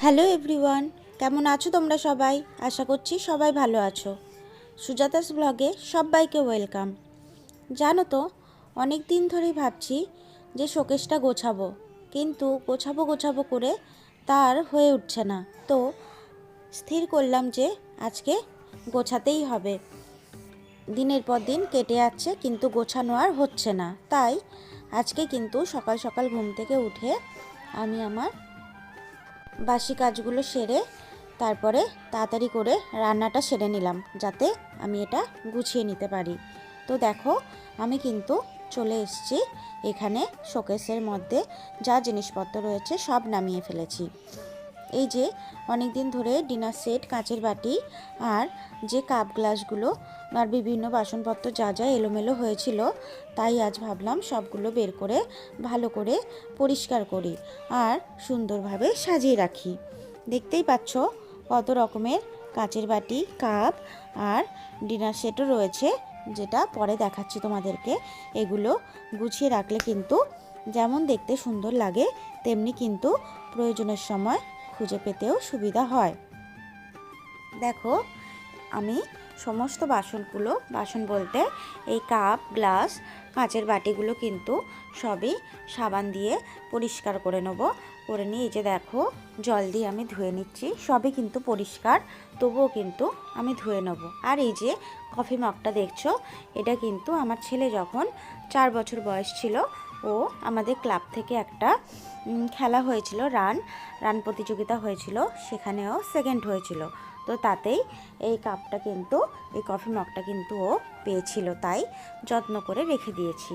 Hello everyone, কেমন আছো তোমরা সবাই? আশা করছি সবাই ভালো আছো। সুজাতাস ব্লগে সবাইকে ওয়েলকাম। জানো তো, অনেক দিন ধরেই ভাবছি যে শোকেসটা গোছাবো, কিন্তু গোছাবো গোছাবো করে তার হয়ে উঠছে না। তো স্থির করলাম যে আজকে গোছাতেই হবে। দিনের পর দিন কেটে যাচ্ছে কিন্তু গোছানো আর হচ্ছে না। তাই আজকে কিন্তু সকাল সকাল ঘুম থেকে উঠে আমি আমার বাসি কাজগুলো সেরে তারপরে তাড়াতাড়ি করে রান্নাটা সেরে নিলাম, যাতে আমি এটা গুছিয়ে নিতে পারি। তো দেখো, আমি কিন্তু চলে এসেছি এখানে। শোকেসের মধ্যে যা জিনিসপত্র রয়েছে সব নামিয়ে ফেলেছি। এই যে অনেক দিন ধরে ডিনার সেট, কাঁচের বাটি আর যে কাপ গ্লাসগুলো আর বিভিন্ন বাসনপত্র যা যা এলোমেলো হয়েছিল, তাই আজ ভাবলাম সবগুলো বের করে ভালো করে পরিষ্কার করি আর সুন্দরভাবে সাজিয়ে রাখি। দেখতেই পাচ্ছ কত রকমের কাঁচের বাটি, কাপ আর ডিনার সেটও রয়েছে, যেটা পরে দেখাচ্ছি তোমাদেরকে। এগুলো গুছিয়ে রাখলে কিন্তু যেমন দেখতে সুন্দর লাগে, তেমনি কিন্তু প্রয়োজনের সময় খুঁজে পেতেও সুবিধা হয়। দেখো, আমি সমস্ত বাসন বলতে এই কাপ, গ্লাস, কাঁচের বাটিগুলো কিন্তু সবই সাবান দিয়ে পরিষ্কার করে নেব। করে নিয়ে এই যে দেখো, জল দিয়ে আমি ধুয়ে নিচ্ছি। সবই কিন্তু পরিষ্কার, তবুও কিন্তু আমি ধুয়ে নেব। আর এই যে কফি মগটা দেখছো, এটা কিন্তু আমার ছেলে যখন 4 বছর বয়স ছিল, ও আমাদের ক্লাব থেকে একটা খেলা হয়েছিল, রান প্রতিযোগিতা হয়েছিল, সেখানেও সেকেন্ড হয়েছিল। তো তাতেই এই কাপটা কিন্তু, এই কফি মগটা কিন্তু ও পেয়েছিল, তাই যত্ন করে রেখে দিয়েছি।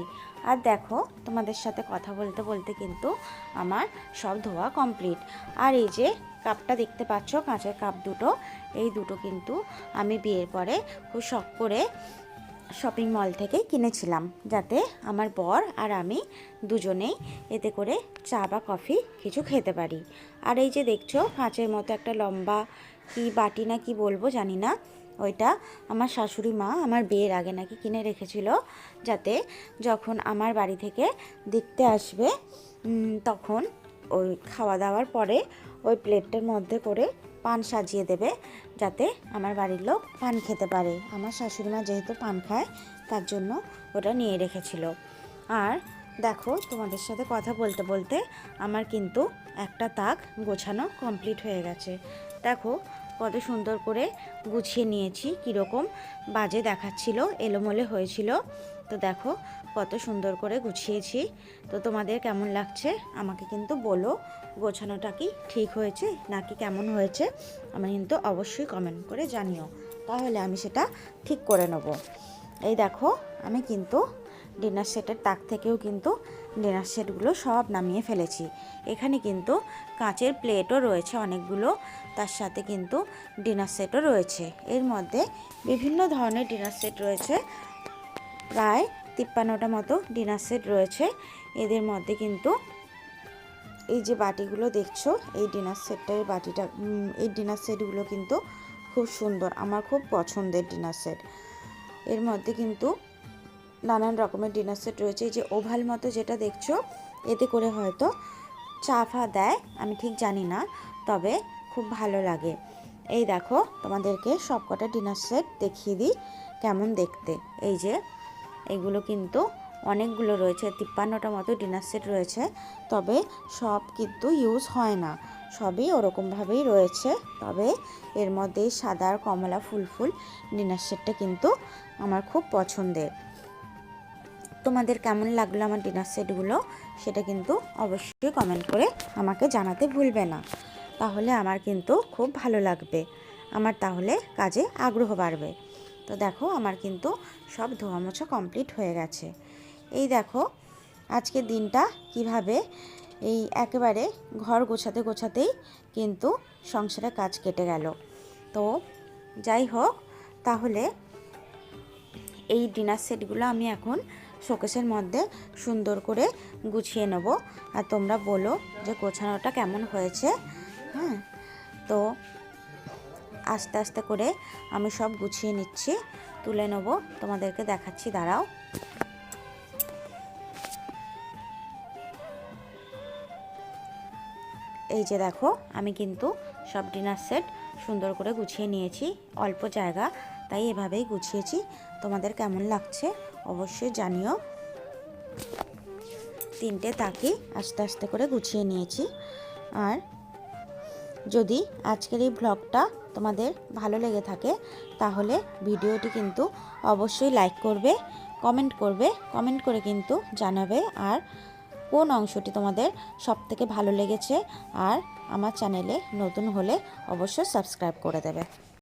আর দেখো, তোমাদের সাথে কথা বলতে বলতে কিন্তু আমার সব ধোয়া কমপ্লিট। আর এই যে কাপটা দেখতে পাচ্ছ, কাঁচের কাপ দুটো, এই দুটো কিন্তু আমি বিয়ের পরে খুব শখ করে শপিং মল থেকে কিনেছিলাম, যাতে আমার বর আর আমি দুজনেই এতে করে চা বা কফি কিছু খেতে পারি। আর এই যে দেখছো, কাঁচের মতো একটা লম্বা কি বাটি না কি বলবো জানি না, ওইটা আমার শাশুড়ি মা আমার বিয়ের আগে নাকি কিনে রেখেছিল, যাতে যখন আমার বাড়ি থেকে দেখতে আসবে তখন ওই খাওয়া দাওয়ার পরে ওই প্লেটটার মধ্যে করে পান সাজিয়ে দেবে, যাতে আমার বাড়ির লোক পান খেতে পারে। আমার শাশুড়ি মা যেহেতু পান খায়, তার জন্য ওটা নিয়ে রেখেছিল। আর দেখো, তোমাদের সাথে কথা বলতে বলতে আমার কিন্তু একটা তাক গোছানো কমপ্লিট হয়ে গেছে। দেখো কত সুন্দর করে গুছিয়ে নিয়েছি, কীরকম বাজে দেখাচ্ছিল, এলোমেলো হয়েছিল। তো দেখো কত সুন্দর করে গুছিয়েছি। তো তোমাদের কেমন লাগছে আমাকে কিন্তু বলো, গোছানোটা কি ঠিক হয়েছে নাকি কেমন হয়েছে, আমি কিন্তু অবশ্যই কমেন্ট করে জানিও, তাহলে আমি সেটা ঠিক করে নেব। এই দেখো, আমি কিন্তু ডিনার সেটের তাক থেকেও কিন্তু ডিনার সেটগুলো সব নামিয়ে ফেলেছি। এখানে কিন্তু কাঁচের প্লেটও রয়েছে অনেকগুলো, তার সাথে কিন্তু ডিনার সেটও রয়েছে। এর মধ্যে বিভিন্ন ধরনের ডিনার সেট রয়েছে, প্রায় 53টা মতো ডিনার সেট রয়েছে। এদের মধ্যে কিন্তু এই যে বাটিগুলো দেখছো, এই ডিনার সেটটার বাটিটা, এই ডিনার সেটগুলো কিন্তু খুব সুন্দর, আমার খুব পছন্দের ডিনার সেট। এর মধ্যে কিন্তু নানান রকমের ডিনার সেট রয়েছে। এই যে ওভাল মতো যেটা দেখছো, এতে করে হয়তো চা ফা দেয়, আমি ঠিক জানি না, তবে খুব ভালো লাগে। এই দেখো, তোমাদেরকে সব কটা ডিনার সেট দেখিয়ে দিই কেমন দেখতে। এই যে এগুলো কিন্তু অনেকগুলো রয়েছে, 53টা মতো ডিনার সেট রয়েছে, তবে সব কিন্তু ইউজ হয় না, সবই ওরকমভাবেই রয়েছে। তবে এর মধ্যে সাদা আর কমলা ফুল ফুল ডিনার সেটটা কিন্তু আমার খুব পছন্দের। তোমাদের কেমন লাগলো আমার ডিনার সেটগুলো, সেটা কিন্তু অবশ্যই কমেন্ট করে আমাকে জানাতে ভুলবে না, তাহলে আমার কিন্তু খুব ভালো লাগবে, আমার তাহলে কাজে আগ্রহ বাড়বে। তো দেখো, আমার কিন্তু সব ধোয়া মোছা কমপ্লিট হয়ে গেছে। এই দেখো আজকের দিনটা কিভাবে এই একেবারে ঘর গোছাতে গোছাতেই কিন্তু সংসারের কাজ কেটে গেল। তো যাই হোক, তাহলে এই ডিনার সেটগুলো আমি এখন শোকেসের মধ্যে সুন্দর করে গুছিয়ে নেব। আর তোমরা বলো যে গোছানোটা কেমন হয়েছে। হ্যাঁ, তো আস্তে আস্তে করে আমি সব গুছিয়ে নিচ্ছি, তুলে নেব, তোমাদেরকে দেখাচ্ছি, দাঁড়াও। এই যে দেখো, আমি কিন্তু সব ডিনার সেট সুন্দর করে গুছিয়ে নিয়েছি। অল্প জায়গা, তাই এভাবেই গুছিয়েছি। তোমাদের কেমন লাগছে অবশ্যই জানিও। 3টে তাকি আস্তে আস্তে করে গুছিয়ে নিয়েছি। আর যদি আজকের এই ব্লগটা তোমাদের ভালো লেগে থাকে তাহলে ভিডিওটি কিন্তু অবশ্যই লাইক করবে, কমেন্ট করে কিন্তু জানাবে। আর কোন অংশটি তোমাদের সবথেকে ভালো লেগেছে, আর আমার চ্যানেলে নতুন হলে অবশ্যই সাবস্ক্রাইব করে দেবে।